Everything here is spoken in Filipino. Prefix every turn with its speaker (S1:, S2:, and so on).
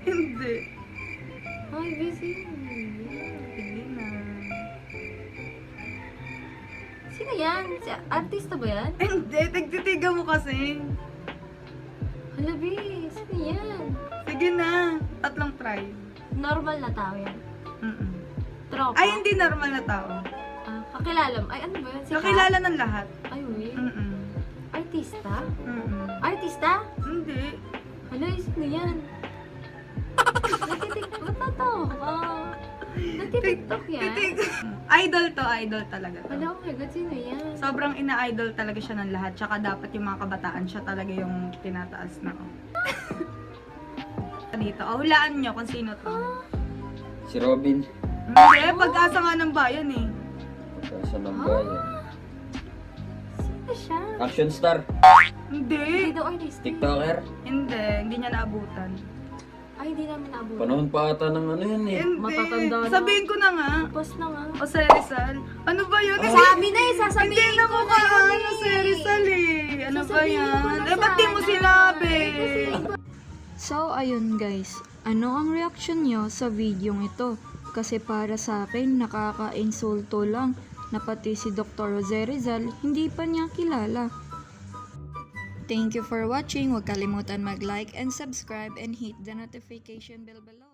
S1: Hindi.
S2: Ay, busy.
S1: Sige na.
S2: Sino yan? Artista ba yan?
S1: Hindi, tigtitiga mo kasi.
S2: Hala, B. Sino yan?
S1: Sige na. 3 try.
S2: Normal na tao yan. Tropa?
S1: Ay, hindi normal na tao.
S2: Ah, kakilala mo. Ay, ano ba yan? Sikat?
S1: Kakilala ng lahat.
S2: Ay, uy.
S1: Mm-mm.
S2: Artista?
S1: Mm-mm.
S2: Artista?
S1: Hindi.
S2: Hala, sino yan? Nagtitik... Ba't natawa? Nagtitiktok yan?
S1: Idol to, idol talaga to.
S2: Hala, oh my God, sino yan?
S1: Sobrang ina-idol talaga siya ng lahat. Tsaka dapat yung mga kabataan siya talaga yung tinataas na. Dito, hulaan nyo kung sino to.
S3: Si Robin.
S1: Hindi, pag-asa nga ng bayan eh.
S3: Pagkasa ng bayan.
S2: Sino siya?
S3: Action star.
S1: Hindi.
S2: Hindi daw artista.
S3: TikToker.
S1: Hindi niya naabutan.
S2: Ay, hindi namin naabutan.
S3: Panahon pa ata ng ano yan eh.
S1: Hindi.
S2: Matatanda na.
S1: Sabihin ko na nga.
S2: Tapos na nga.
S1: O si Rizal. Ano ba yun?
S2: Sabi na eh,
S1: Hindi
S2: sasabihin
S1: na
S2: ko
S1: mo
S2: na
S1: ka
S2: yun
S1: ano si Rizal eh. Ano ba
S2: Sasabihin ko
S1: yan?
S2: na
S1: Eh, ba't di mo
S2: sana.
S1: sinabi?
S4: So, ayun guys, ano ang reaction nyo sa videong ito? Kasi para sa akin, nakaka-insulto lang na pati si Dr. Jose Rizal, hindi pa niya kilala. Thank you for watching. Huwag kalimutan mag-like and subscribe and hit the notification bell below.